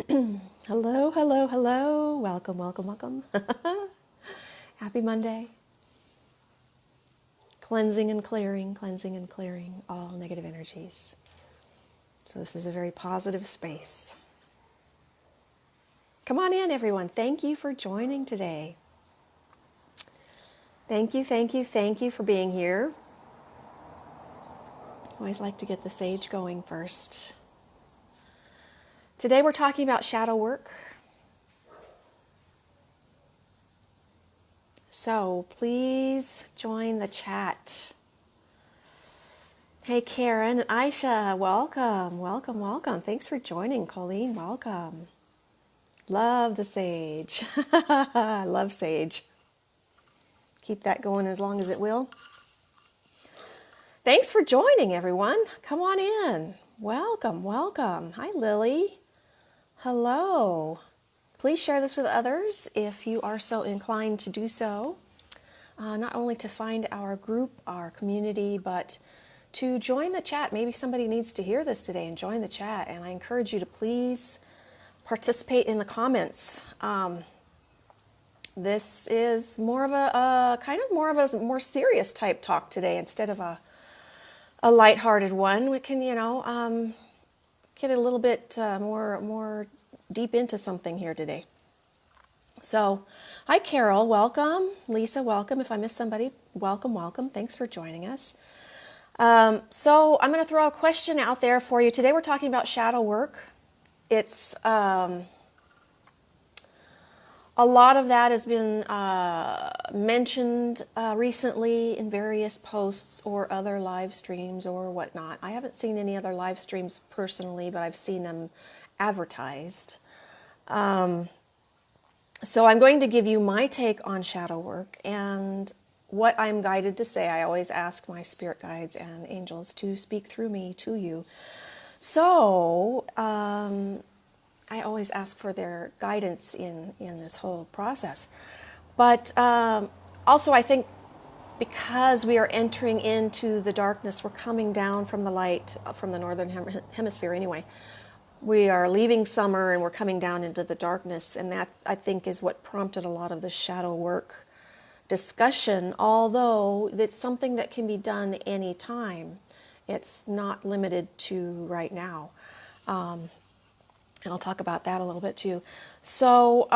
Hello, hello, hello. Welcome, welcome, welcome. Happy Monday. Cleansing and clearing all negative energies. So this is a very positive space. Come on in, everyone. Thank you for joining today. Thank you, thank you, thank you for being here. Always like to get the sage going first. Today we're talking about shadow work. So please join the chat. Hey Karen and Aisha, welcome, welcome, welcome. Thanks for joining, Colleen, welcome. Love the sage. Love sage. Keep that going as long as it will. Thanks for joining, everyone. Come on in. Welcome, welcome. Hi, Lily. Hello. Please share this with others if you are so inclined to do so. Not only to find our group, our community, but to join the chat. Maybe somebody needs to hear this today and join the chat. And I encourage you to please participate in the comments. This is more of a more serious type talk today instead of a lighthearted one. We can, get a little bit more deep into something here today. So, hi Carol, welcome. Lisa, welcome. If I missed somebody, welcome, welcome. Thanks for joining us. So I'm going to throw a question out there for you. Today we're talking about shadow work. It's a lot of that has been mentioned recently in various posts or other live streams or whatnot. I haven't seen any other live streams personally, but I've seen them advertised. So I'm going to give you my take on shadow work and what I'm guided to say. I always ask my spirit guides and angels to speak through me to you. So I always ask for their guidance in this whole process. But also I think because we are entering into the darkness, we're coming down from the light, from the northern hemisphere anyway. We are leaving summer and we're coming down into the darkness, and that I think is what prompted a lot of the shadow work discussion, although it's something that can be done anytime. It's not limited to right now. And I'll talk about that a little bit too. So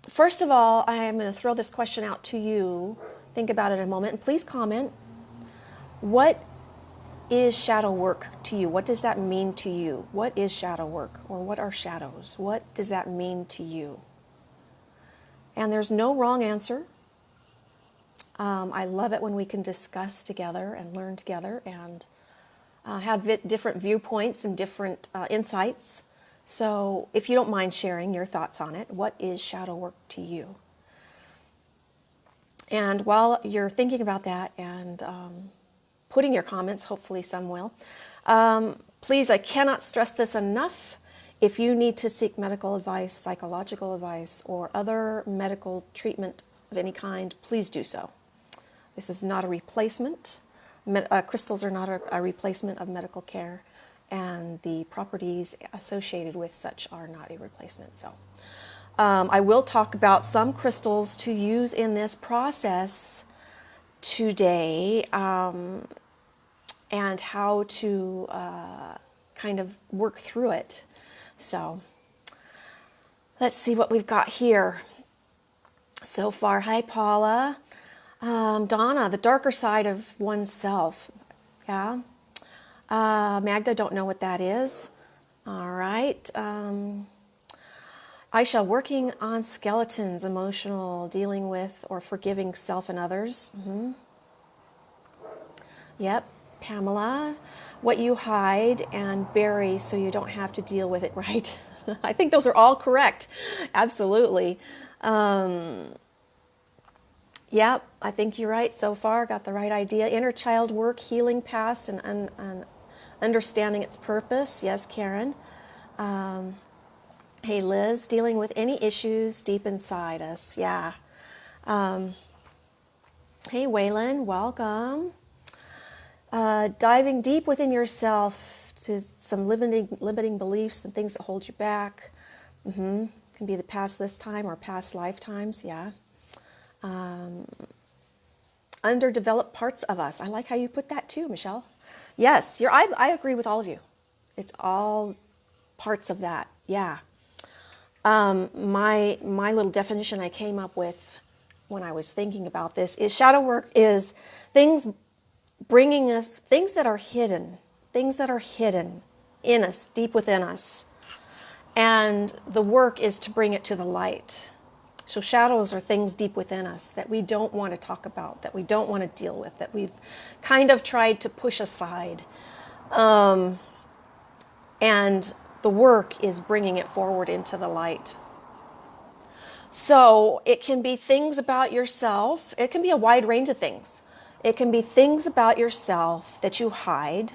first of all, I am going to throw this question out to you. Think about it a moment, and please comment. What is shadow work to you? What does that mean to you? What is shadow work, or what are shadows? What does that mean to you? And there's no wrong answer. I love it when we can discuss together and learn together and have different viewpoints and different insights. So if you don't mind sharing your thoughts on it, what is shadow work to you? And while you're thinking about that and putting your comments, hopefully some will, please, I cannot stress this enough. If you need to seek medical advice, psychological advice, or other medical treatment of any kind, please do so. This is not a replacement. Crystals are not a replacement of medical care, and the properties associated with such are not a replacement. So I will talk about some crystals to use in this process today, and how to kind of work through it. So let's see what we've got here so far. Hi, Paula. Donna, the darker side of oneself. Yeah. Magda, don't know what that is. All right. Aisha, working on skeletons, emotional, dealing with or forgiving self and others. Mm-hmm. Yep. Pamela, what you hide and bury so you don't have to deal with it, right? I think those are all correct. Absolutely. Yep, I think you're right so far. Got the right idea. Inner child work, healing past, and understanding its purpose. Yes, Karen. Hey, Liz, dealing with any issues deep inside us. Yeah. Hey, Waylon, welcome. Diving deep within yourself to some limiting beliefs and things that hold you back. Can be the past this time or past lifetimes, yeah. Underdeveloped parts of us. I like how you put that too, Michelle. Yes, I agree with all of you. It's all parts of that, yeah. My little definition I came up with when I was thinking about this is shadow work is things bringing us, things that are hidden in us, deep within us. And the work is to bring it to the light. So shadows are things deep within us that we don't want to talk about, that we don't want to deal with, that we've kind of tried to push aside. And the work is bringing it forward into the light. So it can be things about yourself. It can be a wide range of things. It can be things about yourself that you hide,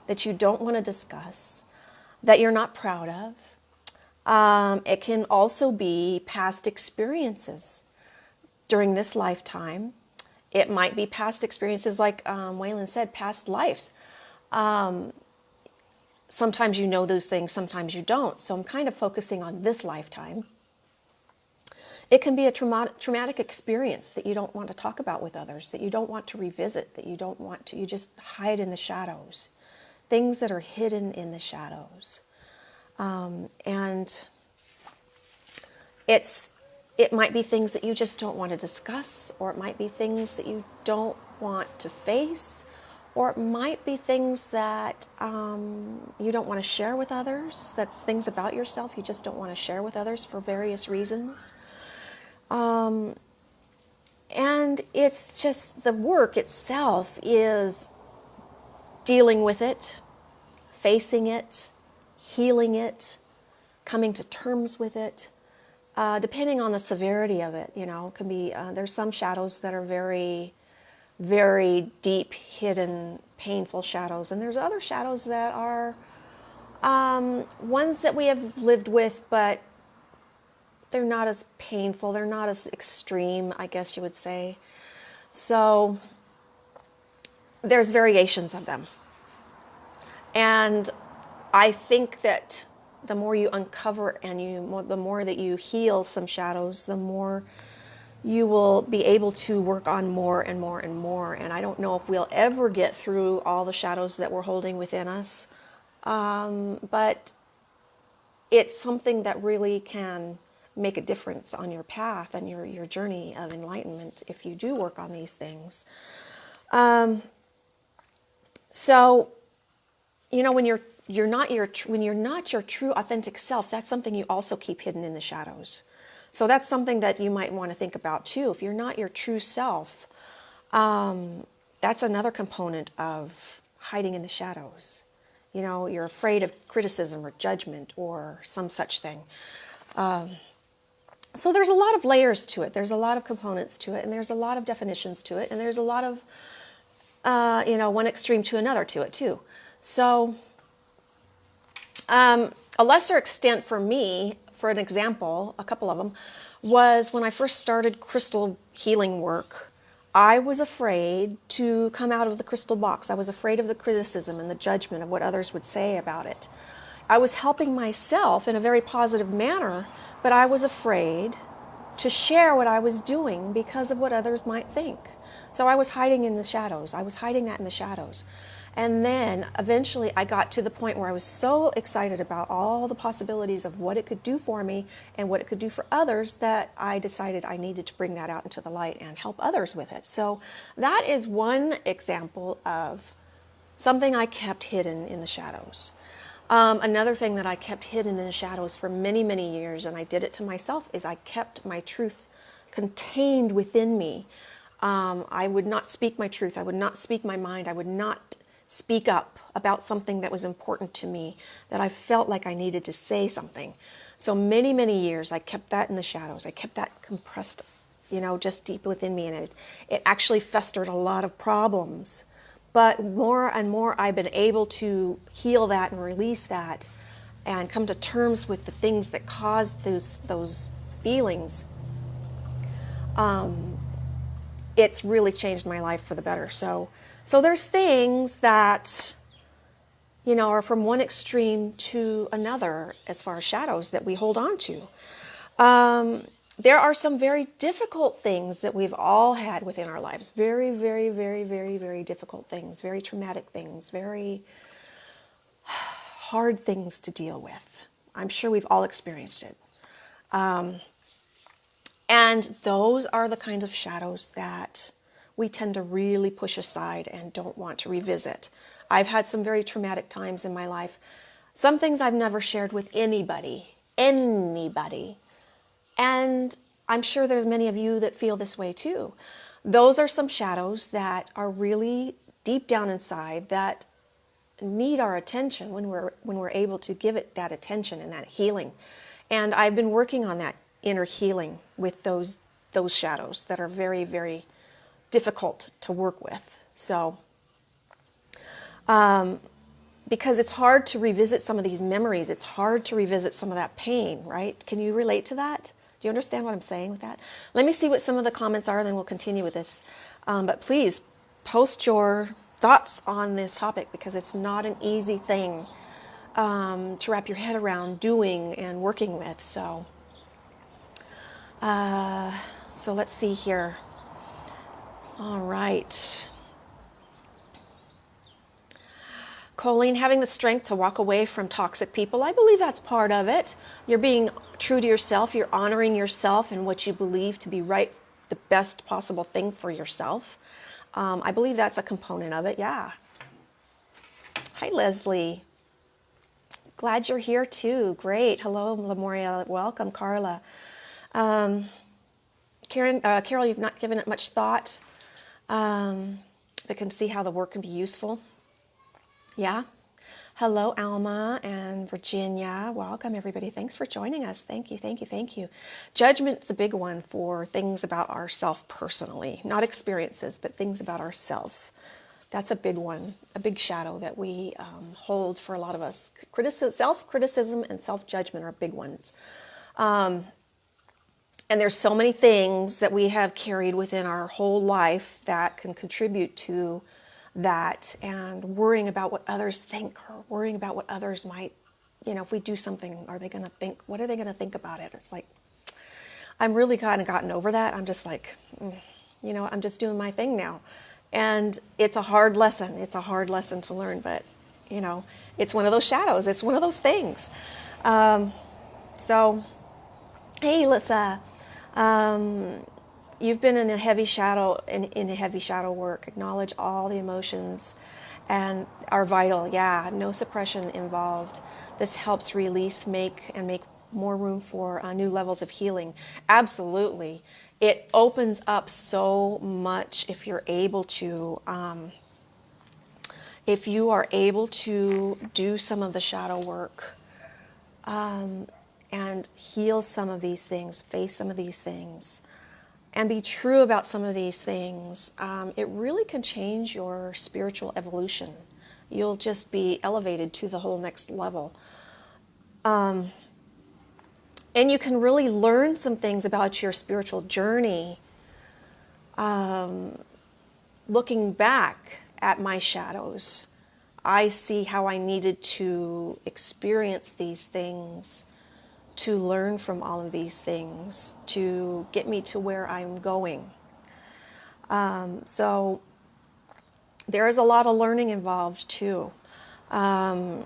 that you don't want to discuss, that you're not proud of. It can also be past experiences during this lifetime. It might be past experiences like Waylon said, past lives. Sometimes you know those things, sometimes you don't. So I'm kind of focusing on this lifetime. It can be a traumatic experience that you don't want to talk about with others, that you don't want to revisit, that you don't want to, you just hide in the shadows. Things that are hidden in the shadows. And it might be things that you just don't want to discuss, or it might be things that you don't want to face, or it might be things that you don't want to share with others. That's things about yourself you just don't want to share with others for various reasons. And it's just the work itself is dealing with it, facing it, healing it, coming to terms with it, depending on the severity of it. You know, it can be there's some shadows that are very, very deep, hidden, painful shadows, and there's other shadows that are ones that we have lived with, but they're not as painful, they're not as extreme, I guess you would say. So there's variations of them. And I think that the more you uncover and the more that you heal some shadows, the more you will be able to work on more and more and more. And I don't know if we'll ever get through all the shadows that we're holding within us. But it's something that really can make a difference on your path and your journey of enlightenment if you do work on these things. So, you know, when you're not your true authentic self, that's something you also keep hidden in the shadows. So that's something that you might want to think about too. If you're not your true self, that's another component of hiding in the shadows. You know, you're afraid of criticism or judgment or some such thing. So there's a lot of layers to it. There's a lot of components to it, and there's a lot of definitions to it, and there's a lot of, one extreme to another to it too. So a lesser extent for me, for an example, a couple of them, was when I first started crystal healing work. I was afraid to come out of the crystal box. I was afraid of the criticism and the judgment of what others would say about it. I was helping myself in a very positive manner, but I was afraid to share what I was doing because of what others might think. So I was hiding in the shadows. I was hiding that in the shadows. And then eventually I got to the point where I was so excited about all the possibilities of what it could do for me and what it could do for others that I decided I needed to bring that out into the light and help others with it. So that is one example of something I kept hidden in the shadows. Another thing that I kept hidden in the shadows for many, many years, and I did it to myself, is I kept my truth contained within me. I would not speak my truth. I would not speak my mind. I would not speak up about something that was important to me, that I felt like I needed to say something. So many, many years I kept that in the shadows. I kept that compressed, just deep within me, and it actually festered a lot of problems. But more and more I've been able to heal that and release that and come to terms with the things that caused those feelings. It's really changed my life for the better. So there's things that or from one extreme to another as far as shadows that we hold on to. There are some very difficult things that we've all had within our lives. Very, very, very, very, very difficult things, very traumatic things, very hard things to deal with. I'm sure we've all experienced it. And those are the kinds of shadows that we tend to really push aside and don't want to revisit. I've had some very traumatic times in my life. Some things I've never shared with anybody. And I'm sure there's many of you that feel this way too. Those are some shadows that are really deep down inside that need our attention when we're able to give it that attention and that healing. And I've been working on that inner healing with those shadows that are very, very difficult to work with. So, because it's hard to revisit some of these memories, it's hard to revisit some of that pain, right? Can you relate to that? Do you understand what I'm saying with that? Let me see what some of the comments are, and then we'll continue with this. But please post your thoughts on this topic, because it's not an easy thing to wrap your head around doing and working with. So let's see here. All right. Colleen, having the strength to walk away from toxic people. I believe that's part of it. You're being true to yourself. You're honoring yourself and what you believe to be right, the best possible thing for yourself. I believe that's a component of it. Yeah. Hi, Leslie. Glad you're here too. Great. Hello, Lemoria. Welcome, Carla. Carol, you've not given it much thought. But can see how the work can be useful. Yeah. Hello, Alma and Virginia. Welcome, everybody. Thanks for joining us. Thank you, thank you, thank you. Judgment's a big one for things about ourself personally, not experiences, but things about ourself. That's a big one, a big shadow that we hold for a lot of us. Self-criticism and self-judgment are big ones. And there's so many things that we have carried within our whole life that can contribute to that, and worrying about what others think, or worrying about what others might, if we do something, are they going to think, what are they going to think about it? It's like, I'm really kind of gotten over that. I'm just like, I'm just doing my thing now. And it's a hard lesson. It's a hard lesson to learn, but, it's one of those shadows. It's one of those things. So, hey, Lissa, you've been in a heavy shadow, in a heavy shadow work. Acknowledge all the emotions and are vital. Yeah, no suppression involved. This helps release, make more room for new levels of healing. Absolutely. It opens up so much if you're able to, if you are able to do some of the shadow work, and heal some of these things, face some of these things, and be true about some of these things, it really can change your spiritual evolution. You'll just be elevated to the whole next level. And you can really learn some things about your spiritual journey. Looking back at my shadows, I see how I needed to experience these things to learn from all of these things, to get me to where I'm going. So there is a lot of learning involved too. But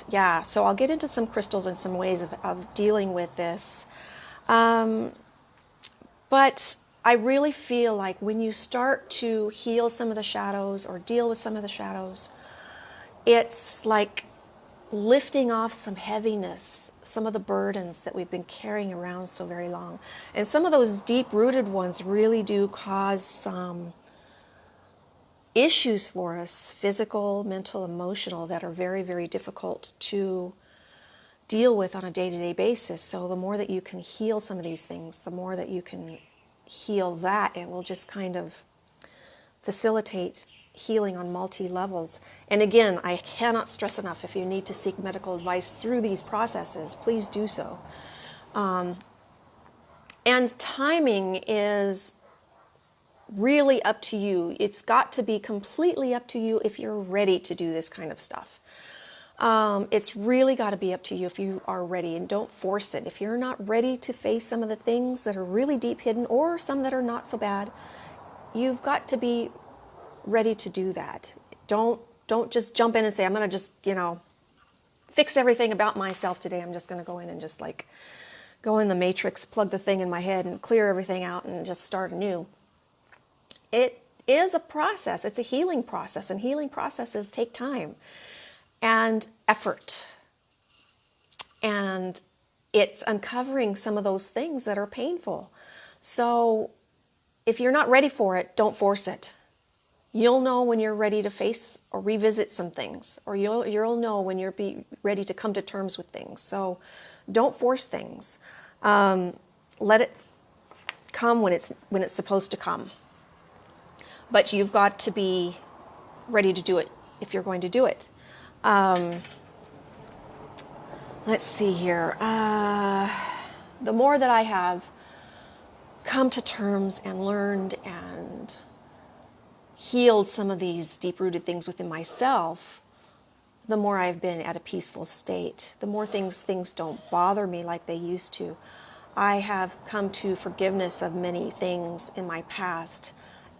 yeah, so I'll get into some crystals and some ways of dealing with this. But I really feel like when you start to heal some of the shadows or deal with some of the shadows, it's like lifting off some heaviness, some of the burdens that we've been carrying around so very long. And some of those deep-rooted ones really do cause some issues for us, physical, mental, emotional, that are very, very difficult to deal with on a day-to-day basis. So the more that you can heal some of these things, the more that you can heal that, it will just kind of facilitate healing on multi-levels. And again, I cannot stress enough, if you need to seek medical advice through these processes, please do so. And timing is really up to you. It's got to be completely up to you if you're ready to do this kind of stuff. It's really got to be up to you if you are ready, and don't force it. If you're not ready to face some of the things that are really deep hidden or some that are not so bad, you've got to be ready to do that. Don't just jump in and say, I'm going to just, fix everything about myself today. I'm just going to go in and just like go in the matrix, plug the thing in my head and clear everything out and just start anew. It is a process. It's a healing process, and healing processes take time and effort. And it's uncovering some of those things that are painful. So if you're not ready for it, don't force it. You'll know when you're ready to face or revisit some things, or you'll know when you're ready to come to terms with things. So don't force things. Let it come when it's supposed to come. But you've got to be ready to do it if you're going to do it. Let's see here. The more that I have come to terms and learned and healed some of these deep-rooted things within myself, the more I've been at a peaceful state. The more things don't bother me like they used to. I have come to forgiveness of many things in my past,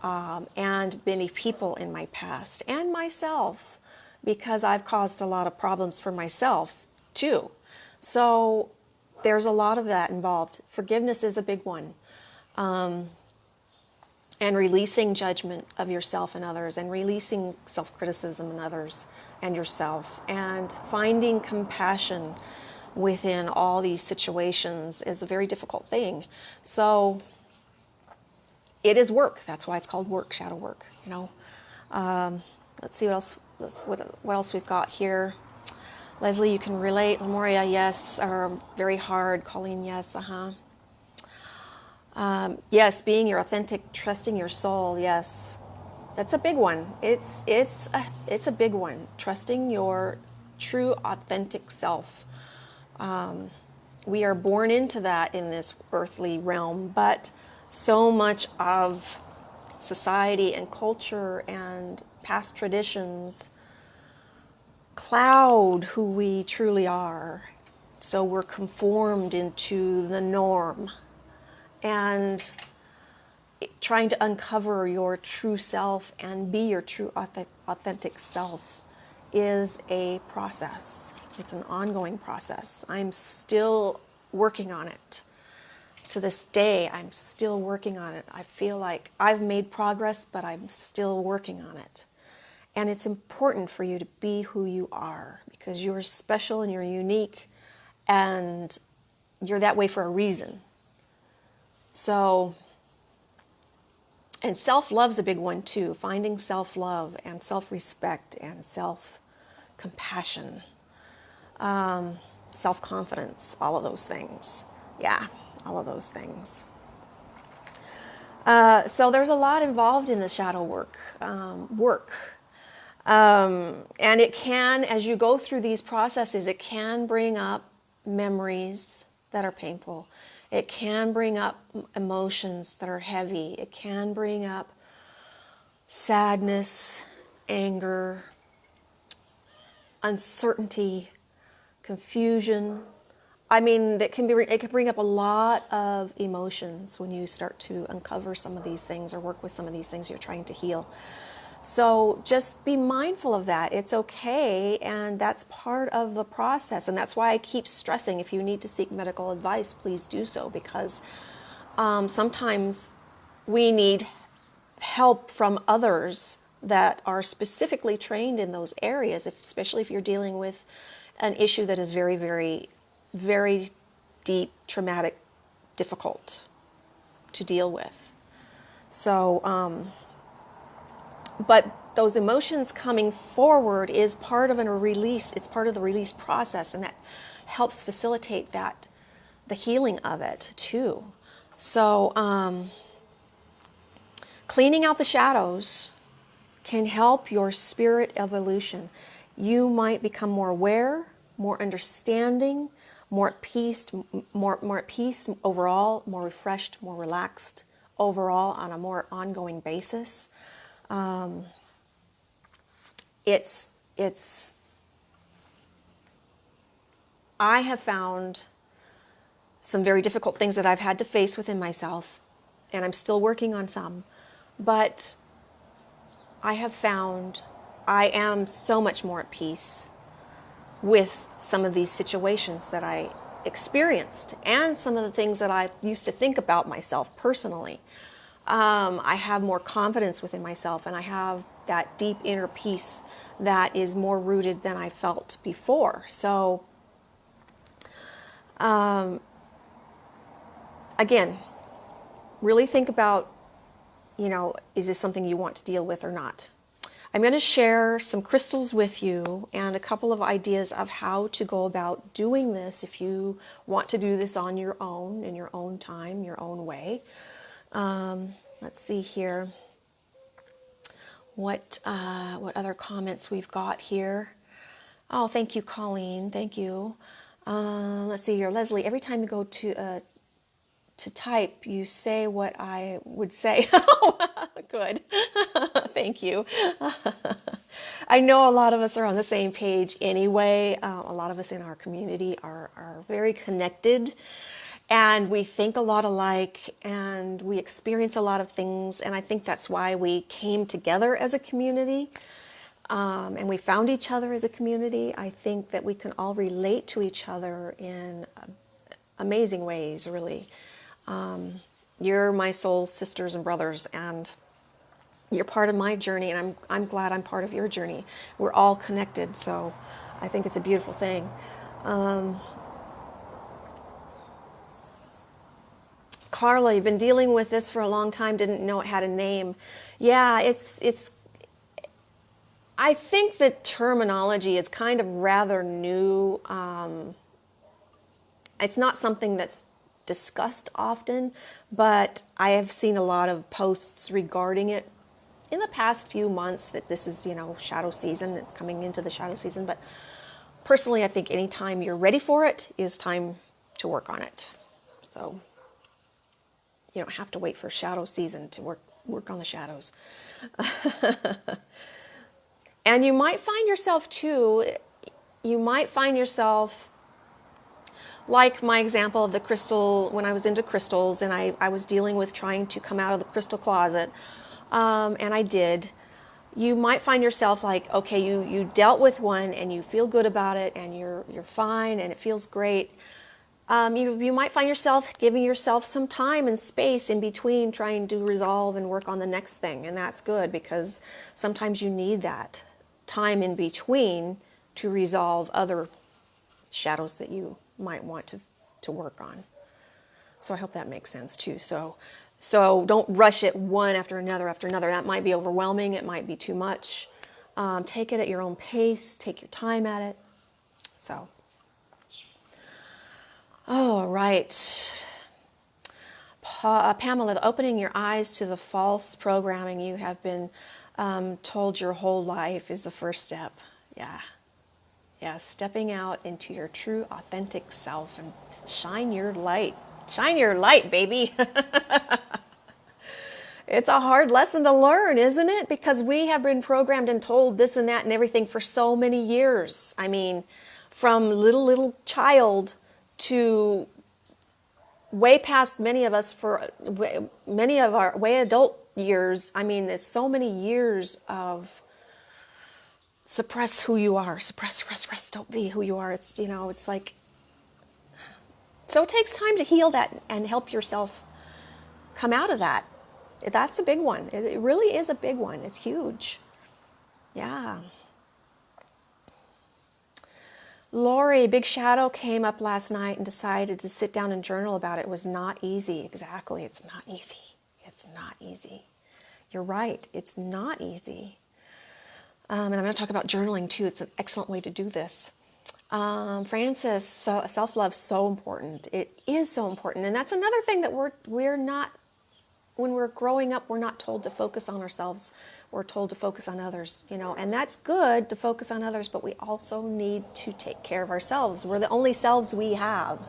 and many people in my past, and myself, because I've caused a lot of problems for myself too. So there's a lot of that involved. Forgiveness is a big one. And releasing judgment of yourself and others, and releasing self-criticism in others and yourself, and finding compassion within all these situations is a very difficult thing. So it is work. That's why it's called work, shadow work. Let's see what else. What else we've got here. Leslie, you can relate. Lemuria, yes. Are very hard. Colleen, yes. Yes, being your authentic, trusting your soul. Yes, that's a big one. It's a big one. Trusting your true, authentic self. We are born into that in this earthly realm, but so much of society and culture and past traditions cloud who we truly are. So we're conformed into the norm. And trying to uncover your true self and be your true authentic self is a process. It's an ongoing process. I'm still working on it. To this day, I'm still working on it. I feel like I've made progress, but I'm still working on it. And it's important for you to be who you are, because you're special and you're unique, and you're that way for a reason. So, and self-love's a big one too. Finding self-love and self-respect and self-compassion, self-confidence, all of those things. Yeah, all of those things. So there's a lot involved in the shadow work. And it can, as you go through these processes, it can bring up memories that are painful. It can bring up emotions that are heavy. It can bring up sadness, anger, uncertainty, confusion. I mean, it can bring up a lot of emotions when you start to uncover some of these things or work with some of these things you're trying to heal. So just be mindful of that. It's okay, and that's part of the process. And that's why I keep stressing, if you need to seek medical advice, please do so, because sometimes we need help from others that are specifically trained in those areas, especially if you're dealing with an issue that is very, very, very deep, traumatic, difficult to deal with. So, but those emotions coming forward is part of a release. It's part of the release process, and that helps facilitate the healing of it too. So cleaning out the shadows can help your spirit evolution. You might become more aware, more understanding, more at peace overall, more refreshed, more relaxed overall on a more ongoing basis. It's I have found some very difficult things that I've had to face within myself, and I'm still working on some, but I have found I am so much more at peace with some of these situations that I experienced and some of the things that I used to think about myself personally. I have more confidence within myself, and I have that deep inner peace that is more rooted than I felt before. So, again, really think about, is this something you want to deal with or not? I'm going to share some crystals with you and a couple of ideas of how to go about doing this if you want to do this on your own, in your own time, your own way. Let's see here what other comments we've got here. Oh, thank you, Colleen. Thank you. Let's see here, Leslie. Every time you go to type, you say what I would say. Good. Thank you. I know a lot of us are on the same page anyway. A lot of us in our community are very connected, and we think a lot alike, and we experience a lot of things, and I think that's why we came together as a community, and we found each other as a community. I think that we can all relate to each other in amazing ways, really. You're my soul sisters and brothers, and you're part of my journey, and I'm glad I'm part of your journey. We're all connected, so I think it's a beautiful thing. Carla, you've been dealing with this for a long time, didn't know it had a name. Yeah, it's I think the terminology is kind of rather new. It's not something that's discussed often, but I have seen a lot of posts regarding it in the past few months that this is, shadow season. It's coming into the shadow season. But personally, I think anytime you're ready for it is time to work on it. So you don't have to wait for shadow season to work on the shadows. And you might find yourself like my example of the crystal, when I was into crystals and I was dealing with trying to come out of the crystal closet, and I did. You might find yourself like, okay, you dealt with one and you feel good about it and you're fine and it feels great. You might find yourself giving yourself some time and space in between trying to resolve and work on the next thing, and that's good because sometimes you need that time in between to resolve other shadows that you might want to work on. So I hope that makes sense too. So don't rush it one after another after another. That might be overwhelming. It might be too much. Take it at your own pace. Take your time at it. So, all right. Pamela, opening your eyes to the false programming you have been told your whole life is the first step. Yeah, stepping out into your true, authentic self and shine your light. Shine your light, baby. It's a hard lesson to learn, isn't it? Because we have been programmed and told this and that and everything for so many years. I mean, from little child to way past many of us for many of our way adult years. I mean, there's so many years of suppress who you are, suppress, don't be who you are. It's, it's like, so it takes time to heal that and help yourself come out of that. That's a big one. It really is a big one. It's huge. Yeah. Lori, big shadow came up last night and decided to sit down and journal about it. It was not easy. Exactly. It's not easy. It's not easy. You're right. It's not easy. And I'm going to talk about journaling too. It's an excellent way to do this. Francis, self-love is so important. It is so important. And that's another thing that we're not, when we're growing up, we're not told to focus on ourselves. We're told to focus on others, and that's good to focus on others, but we also need to take care of ourselves. We're the only selves we have.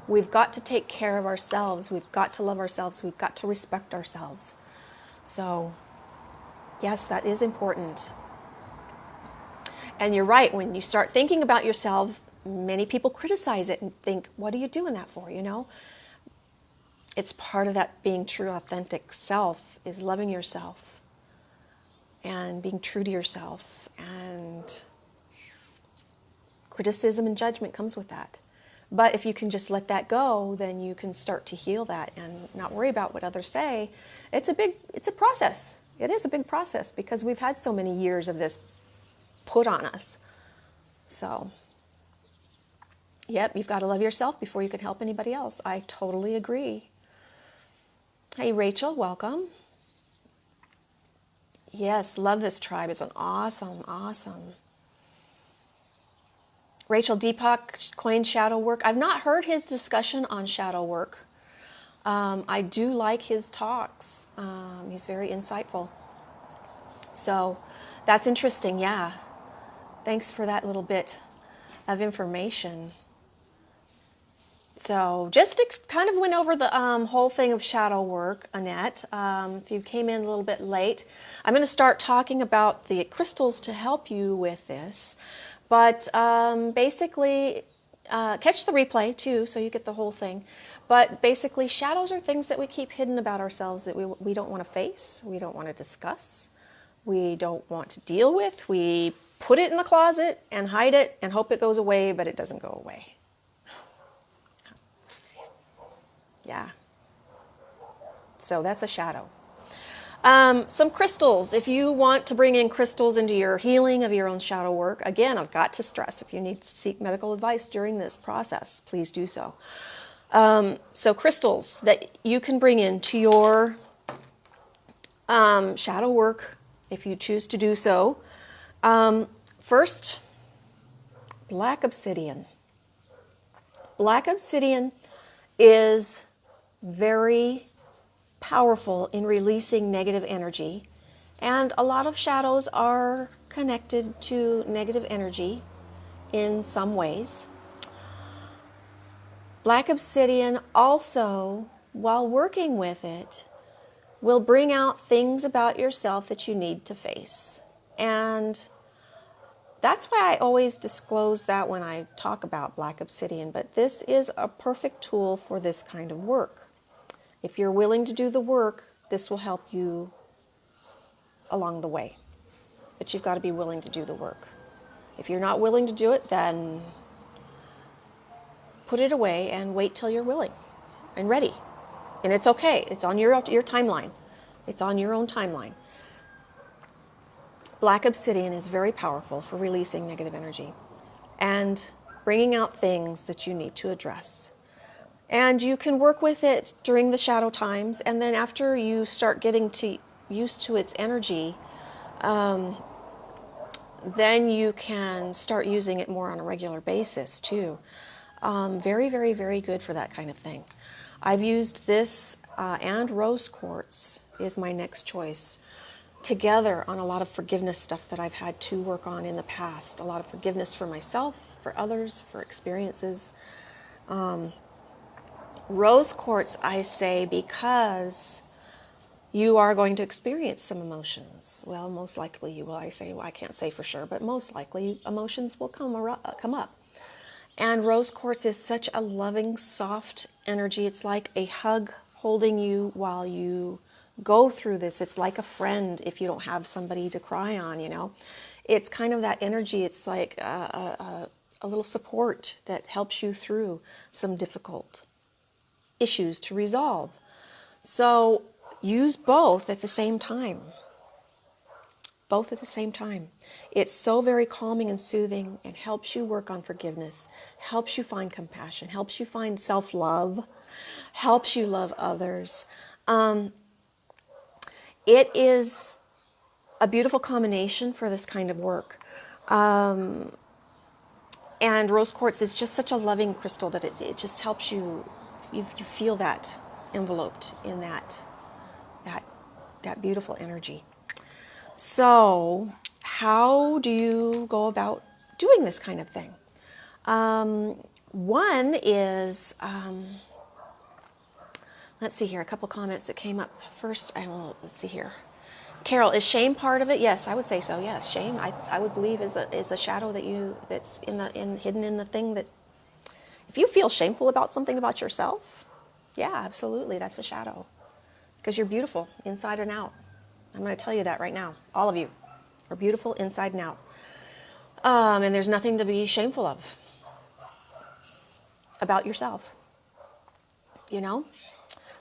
We've got to take care of ourselves. We've got to love ourselves. We've got to respect ourselves. So, yes, that is important. And you're right, when you start thinking about yourself, many people criticize it and think, what are you doing that for, you know? It's part of that being true, authentic self, is loving yourself and being true to yourself. And criticism and judgment comes with that. But if you can just let that go, then you can start to heal that and not worry about what others say. It's a process. It is a big process because we've had so many years of this put on us. So, yep, you've got to love yourself before you can help anybody else. I totally agree. Hey, Rachel, welcome. Yes, love this tribe. It's an awesome. Rachel, Deepak coined shadow work. I've not heard his discussion on shadow work. I do like his talks. He's very insightful. So that's interesting, yeah. Thanks for that little bit of information. So just kind of went over the whole thing of shadow work, Annette. If you came in a little bit late, I'm going to start talking about the crystals to help you with this. But basically, catch the replay too, so you get the whole thing. But basically, shadows are things that we keep hidden about ourselves that we don't want to face, we don't want to discuss, we don't want to deal with. We put it in the closet and hide it and hope it goes away, but it doesn't go away. Yeah. So that's a shadow. Some crystals. If you want to bring in crystals into your healing of your own shadow work, again, I've got to stress, if you need to seek medical advice during this process, please do so. So crystals that you can bring into your shadow work, if you choose to do so. First, black obsidian. Black obsidian is very powerful in releasing negative energy, and a lot of shadows are connected to negative energy in some ways. Black obsidian also, while working with it, will bring out things about yourself that you need to face. And that's why I always disclose that when I talk about black obsidian, but this is a perfect tool for this kind of work. If you're willing to do the work, this will help you along the way. But you've got to be willing to do the work. If you're not willing to do it, then put it away and wait till you're willing and ready. And it's okay. It's on your timeline. It's on your own timeline. Black obsidian is very powerful for releasing negative energy and bringing out things that you need to address. And you can work with it during the shadow times, and then after you start getting used to its energy, then you can start using it more on a regular basis too. Very, very, very good for that kind of thing. I've used this and rose quartz is my next choice together on a lot of forgiveness stuff that I've had to work on in the past. A lot of forgiveness for myself, for others, for experiences. Rose quartz, I say, because you are going to experience some emotions. Well, most likely you will. I can't say for sure, but most likely emotions will come up. And rose quartz is such a loving, soft energy. It's like a hug holding you while you go through this. It's like a friend if you don't have somebody to cry on, you know. It's kind of that energy. It's like a little support that helps you through some difficult issues to resolve. So use both at the same time. Both at the same time. It's so very calming and soothing and helps you work on forgiveness, helps you find compassion, helps you find self-love, helps you love others. It is a beautiful combination for this kind of work. And rose quartz is just such a loving crystal that it just helps you feel that enveloped in that beautiful energy. So how do you go about doing this kind of thing? One is, let's see here, a couple comments that came up. First, let's see here. Carol, is shame part of it? Yes, I would say so. Yes, shame, I would believe is a shadow that's hidden in the thing that, if you feel shameful about something about yourself, yeah, absolutely, that's a shadow. Because you're beautiful inside and out. I'm going to tell you that right now. All of you are beautiful inside and out. And there's nothing to be shameful of about yourself. You know?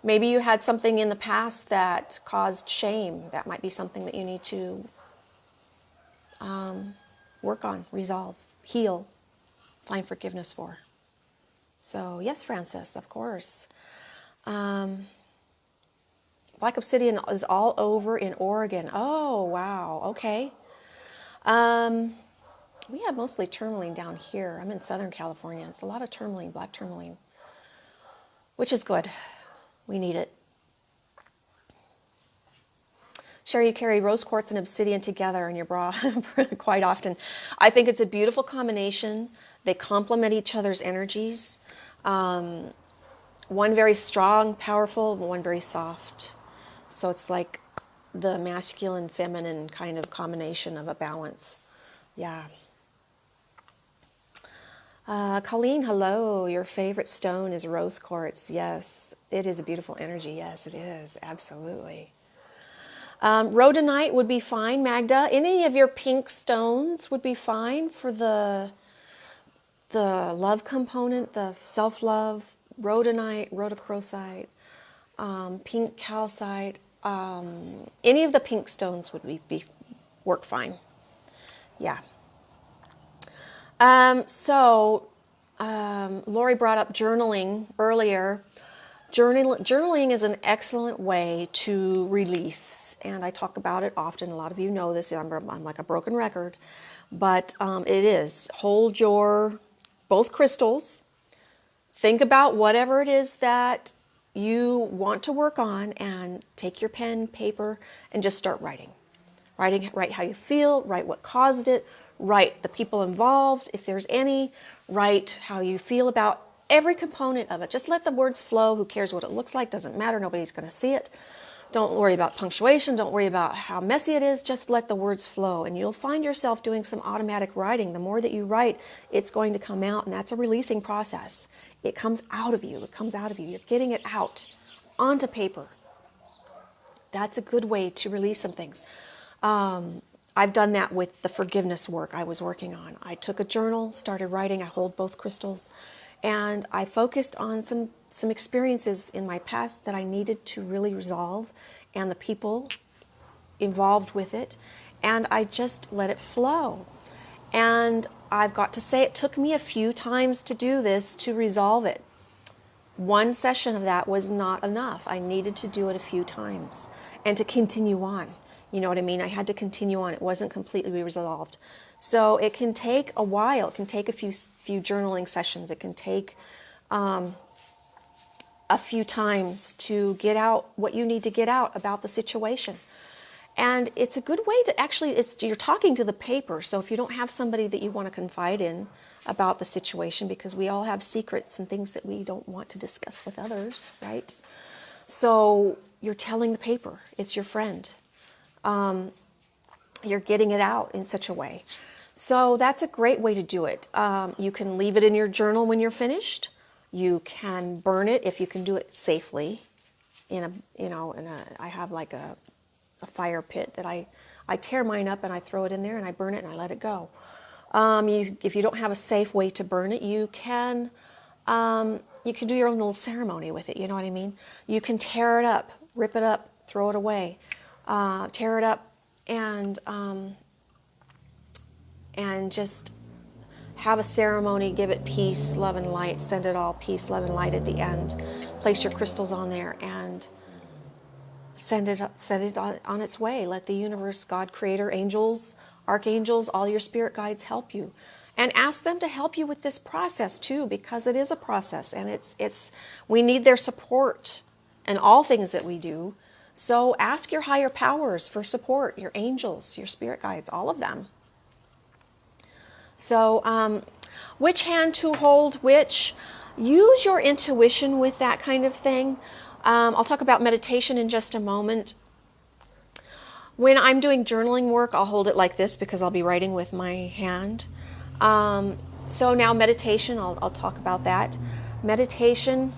Maybe you had something in the past that caused shame. That might be something that you need to work on, resolve, heal, find forgiveness for. So, yes, Francis, of course. Black obsidian is all over in Oregon. Oh, wow. Okay. We have mostly tourmaline down here. I'm in Southern California. It's a lot of tourmaline, black tourmaline, which is good. We need it. Sherry, you carry rose quartz and obsidian together in your bra quite often. I think it's a beautiful combination. They complement each other's energies. One very strong, powerful, one very soft. So it's like the masculine, feminine kind of combination of a balance. Yeah. Colleen, hello. Your favorite stone is rose quartz. Yes, it is a beautiful energy. Yes, it is. Absolutely. Rhodonite would be fine, Magda. Any of your pink stones would be fine for the love component, the self-love. Rhodonite, rhodochrosite, pink calcite. Any of the pink stones would work fine. Yeah. Lori brought up journaling earlier. Journaling is an excellent way to release, and I talk about it often. A lot of you know this. I'm like a broken record, but it is. Hold your both crystals. Think about whatever it is that you want to work on, and take your pen, paper, and just start writing. Write how you feel, write what caused it, write the people involved, if there's any, write how you feel about every component of it. Just let the words flow. Who cares what it looks like? Doesn't matter. Nobody's going to see it. Don't worry about punctuation. Don't worry about how messy it is. Just let the words flow, and you'll find yourself doing some automatic writing. The more that you write, it's going to come out, and that's a releasing process. It comes out of you. It comes out of you. You're getting it out onto paper. That's a good way to release some things. I've done that with the forgiveness work I was working on. I took a journal, started writing. I hold both crystals, and I focused on some experiences in my past that I needed to really resolve, and the people involved with it, and I just let it flow. And I've got to say, it took me a few times to do this to resolve it. One session of that was not enough. I needed to do it a few times and to continue on. You know what I mean? I had to continue on. It wasn't completely resolved. So it can take a while. It can take a few journaling sessions. It can take a few times to get out what you need to get out about the situation. And it's a good way to actually, you're talking to the paper. So if you don't have somebody that you want to confide in about the situation, because we all have secrets and things that we don't want to discuss with others, right? So you're telling the paper. It's your friend. You're getting it out in such a way. So that's a great way to do it. You can leave it in your journal when you're finished. You can burn it if you can do it safely. I have like a fire pit that I tear mine up and I throw it in there and I burn it and I let it go. If you don't have a safe way to burn it, you can do your own little ceremony with it. You know what I mean? You can tear it up, rip it up, throw it away. Tear it up and just have a ceremony, give it peace, love, and light, send it all peace, love, and light at the end. Place your crystals on there and send it on its way. Let the universe, God, Creator, angels, archangels, all your spirit guides help you. And ask them to help you with this process too, because it is a process, and we need their support in all things that we do. So ask your higher powers for support, your angels, your spirit guides, all of them. So Which hand to hold which. Use your intuition with that kind of thing. I'll talk about meditation in just a moment. When I'm doing journaling work, I'll hold it like this because I'll be writing with my hand. So now meditation, I'll talk about that. Meditation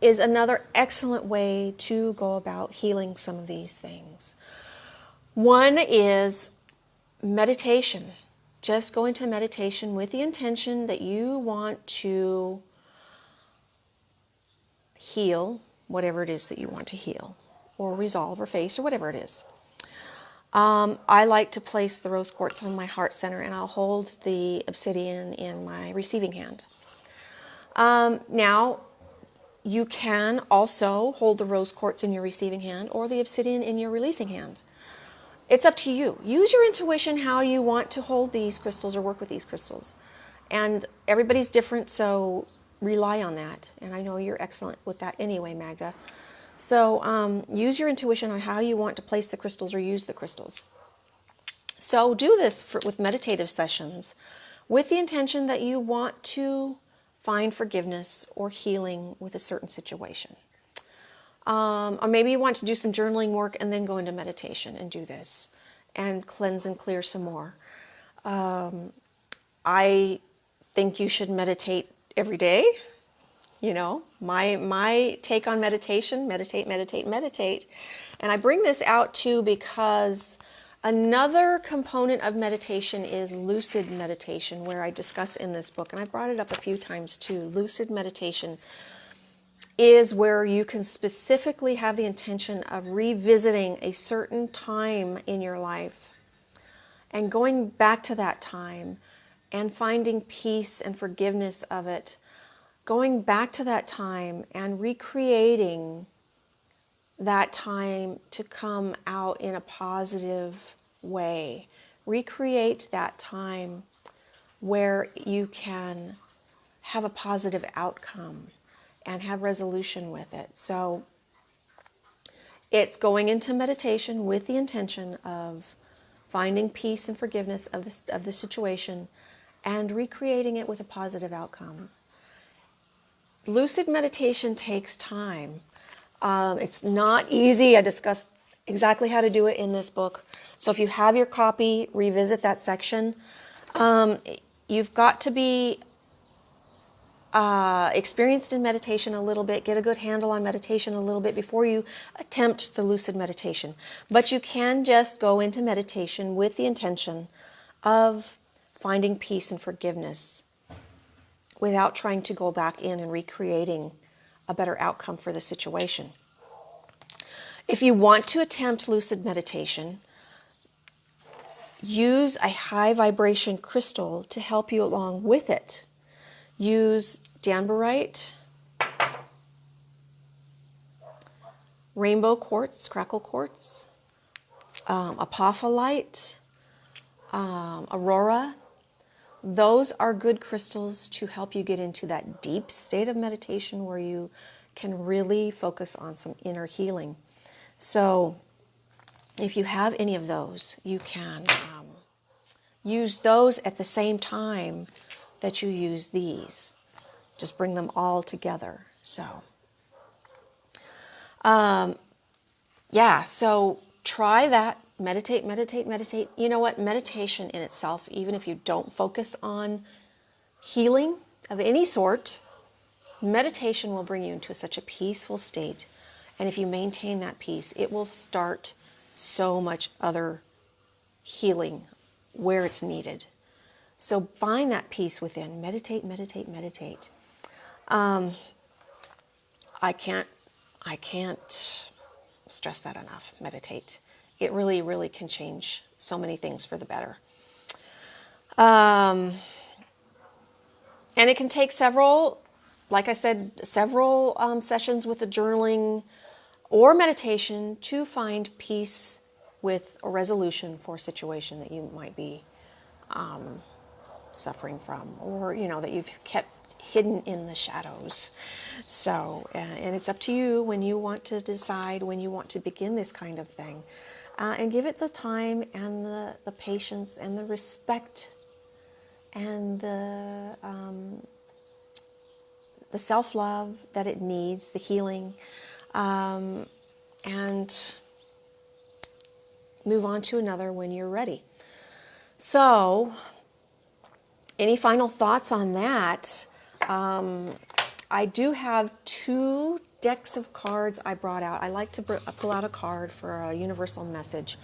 is another excellent way to go about healing some of these things. One is meditation. Just go into meditation with the intention that you want to heal whatever it is that you want to heal, or resolve, or face, or whatever it is. I like to place the rose quartz on my heart center, and I'll hold the obsidian in my receiving hand. Now, you can also hold the rose quartz in your receiving hand or the obsidian in your releasing hand. It's up to you. Use your intuition how you want to hold these crystals or work with these crystals. And everybody's different, so rely on that. And I know you're excellent with that anyway, Magda. So use your intuition on how you want to place the crystals or use the crystals. So do this with meditative sessions with the intention that you want to find forgiveness or healing with a certain situation. Or maybe you want to do some journaling work and then go into meditation and do this and cleanse and clear some more. I think you should meditate every day. You know, my take on meditation, meditate. And I bring this out too because another component of meditation is lucid meditation, where I discuss in this book, and I brought it up a few times too. Lucid meditation is where you can specifically have the intention of revisiting a certain time in your life and going back to that time and finding peace and forgiveness of it. Going back to that time and recreating that time to come out in a positive way. Recreate that time where you can have a positive outcome and have resolution with it. So it's going into meditation with the intention of finding peace and forgiveness of the situation and recreating it with a positive outcome. Lucid meditation takes time. It's not easy. I discuss exactly how to do it in this book. So if you have your copy, revisit that section. You've got to be experienced in meditation a little bit, get a good handle on meditation a little bit before you attempt the lucid meditation. But you can just go into meditation with the intention of finding peace and forgiveness without trying to go back in and recreating a better outcome for the situation. If you want to attempt lucid meditation, use a high vibration crystal to help you along with it. Use danburite, rainbow quartz, crackle quartz, apophyllite, aurora. Those are good crystals to help you get into that deep state of meditation where you can really focus on some inner healing. So if you have any of those, you can use those at the same time that you use these. Just bring them all together. So, so try that. Meditate. You know what? Meditation in itself, even if you don't focus on healing of any sort, meditation will bring you into such a peaceful state. And if you maintain that peace, it will start so much other healing where it's needed. So find that peace within. Meditate. I can't stress that enough. Meditate. It really, really can change so many things for the better. And it can take several sessions with the journaling or meditation to find peace with a resolution for a situation that you might be suffering from, or that you've kept hidden in the shadows. So, and it's up to you when you want to decide when you want to begin this kind of thing, and give it the time and the patience and the respect and the self-love that it needs, the healing, and move on to another when you're ready. So, any final thoughts on that? I do have 2 decks of cards I brought out. I like to pull out a card for a universal message.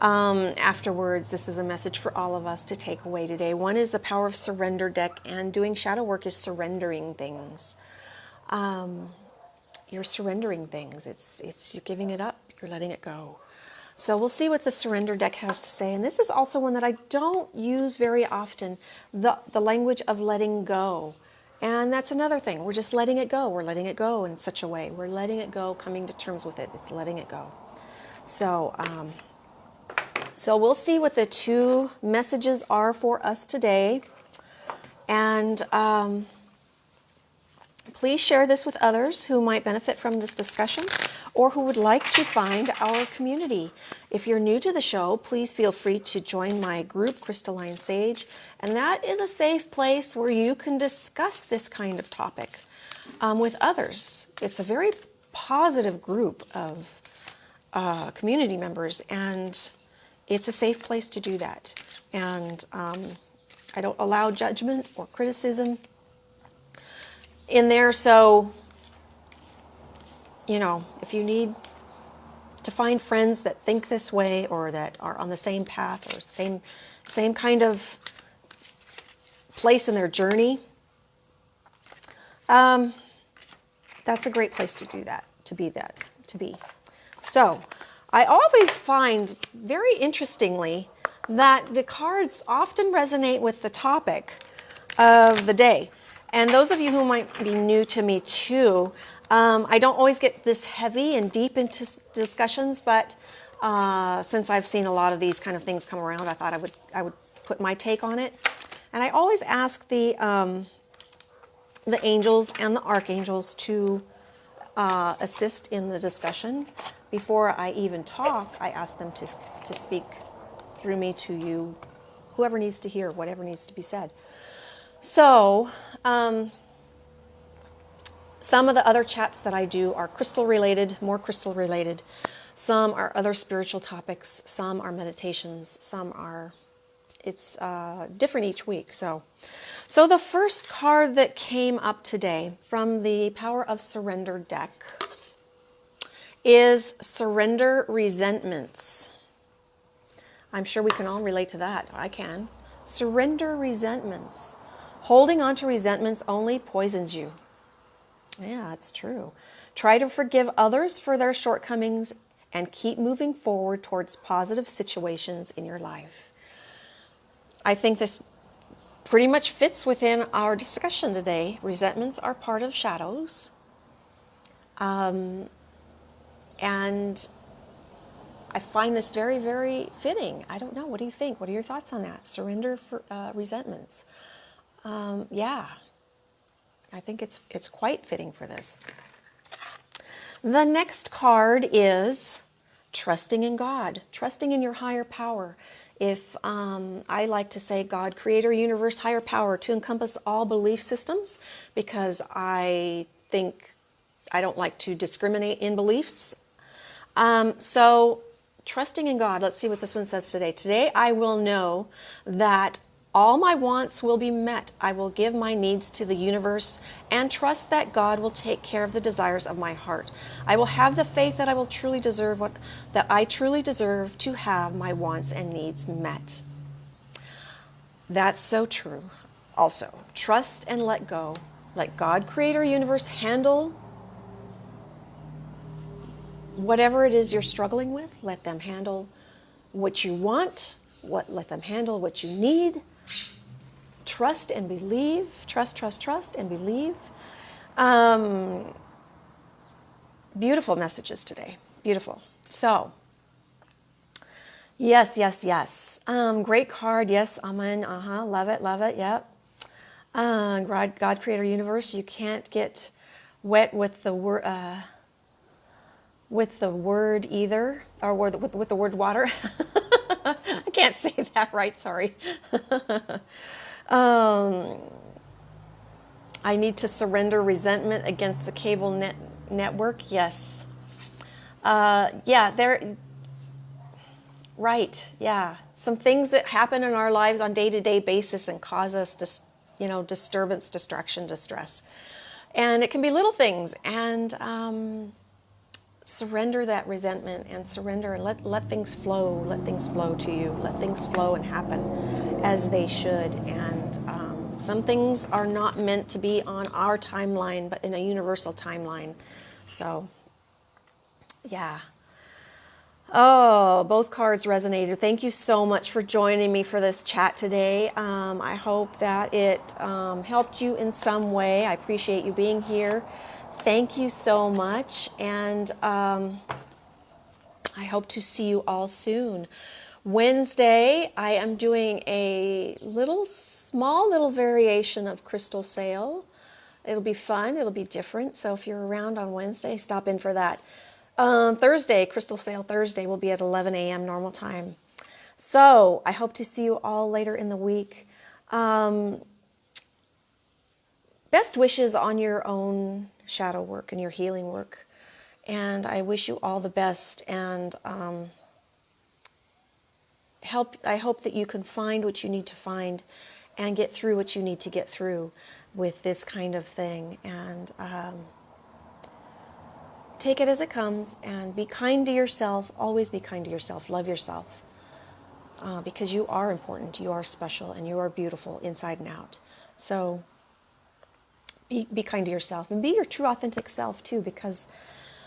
Afterwards, this is a message for all of us to take away today. One is the Power of Surrender deck, and doing shadow work is surrendering things. You're surrendering things. It's you're giving it up. You're letting it go. So we'll see what the surrender deck has to say. And this is also one that I don't use very often, the language of letting go. And that's another thing. We're just letting it go. We're letting it go in such a way. We're letting it go, coming to terms with it. It's letting it go. So, so we'll see what the 2 messages are for us today. And please share this with others who might benefit from this discussion or who would like to find our community. If you're new to the show, please feel free to join my group, Crystalline Sage, and that is a safe place where you can discuss this kind of topic with others. It's a very positive group of community members, and it's a safe place to do that. And I don't allow judgment or criticism in there, so if you need to find friends that think this way or that are on the same path or same kind of place in their journey, that's a great place to do that, to be. So I always find, very interestingly, that the cards often resonate with the topic of the day. And those of you who might be new to me too, I don't always get this heavy and deep into discussions, but since I've seen a lot of these kind of things come around, I thought I would put my take on it. And I always ask the angels and the archangels to assist in the discussion. Before I even talk, I ask them to speak through me to you, whoever needs to hear, whatever needs to be said. So, some of the other chats that I do are crystal related, more crystal related. Some are other spiritual topics. Some are meditations. Some are, it's different each week. So the first card that came up today from the Power of Surrender deck is Surrender Resentments. I'm sure we can all relate to that. I can. Surrender resentments. Holding on to resentments only poisons you. Yeah, it's true. Try to forgive others for their shortcomings and keep moving forward towards positive situations in your life. I think this pretty much fits within our discussion today. Resentments are part of shadows. And I find this very, very fitting. I don't know. What do you think? What are your thoughts on that? Surrender for resentments. Yeah. I think it's quite fitting for this. The next card is trusting in God, trusting in your higher power. If I like to say God, creator, universe, higher power, to encompass all belief systems, because I think I don't like to discriminate in beliefs. So trusting in God, let's see what this one says today. Today I will know that all my wants will be met. I will give my needs to the universe and trust that God will take care of the desires of my heart. I will have the faith that I truly deserve to have my wants and needs met. That's so true. Also, trust and let go. Let God, creator, universe, handle whatever it is you're struggling with. Let them handle what you want. Let them handle what you need. Trust and believe. Trust and believe. Beautiful messages today. Beautiful. So, yes. Great card. Yes, amen. Love it. Yep. God, creator, universe. You can't get wet with the word either, or with the word water. I can't say that right. Sorry. Um, I need to surrender resentment against the cable network. Yes. Yeah, there. Right. Yeah. Some things that happen in our lives on day-to-day basis and cause us disturbance, distraction, distress. And it can be little things. And surrender that resentment and surrender and let things flow. Let things flow to you. Let things flow and happen as they should. And some things are not meant to be on our timeline, but in a universal timeline. So, yeah. Oh, both cards resonated. Thank you so much for joining me for this chat today. I hope that it helped you in some way. I appreciate you being here. Thank you so much. And I hope to see you all soon. Wednesday, I am doing a small little variation of Crystal Sale. It'll be fun. It'll be different. So if you're around on Wednesday, stop in for that. Thursday, Crystal Sale Thursday will be at 11 a.m. normal time. So I hope to see you all later in the week. Best wishes on your own shadow work and your healing work. And I wish you all the best. And I hope that you can find what you need to find and get through what you need to get through with this kind of thing. And take it as it comes and be kind to yourself. Always be kind to yourself. Love yourself. Because you are important, you are special, and you are beautiful inside and out. So be kind to yourself and be your true authentic self too, because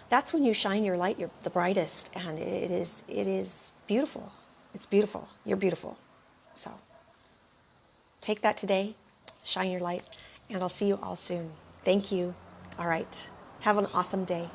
that's when you shine your light the brightest, and it is beautiful. It's beautiful. You're beautiful. So take that today, shine your light, and I'll see you all soon. Thank you. All right. Have an awesome day.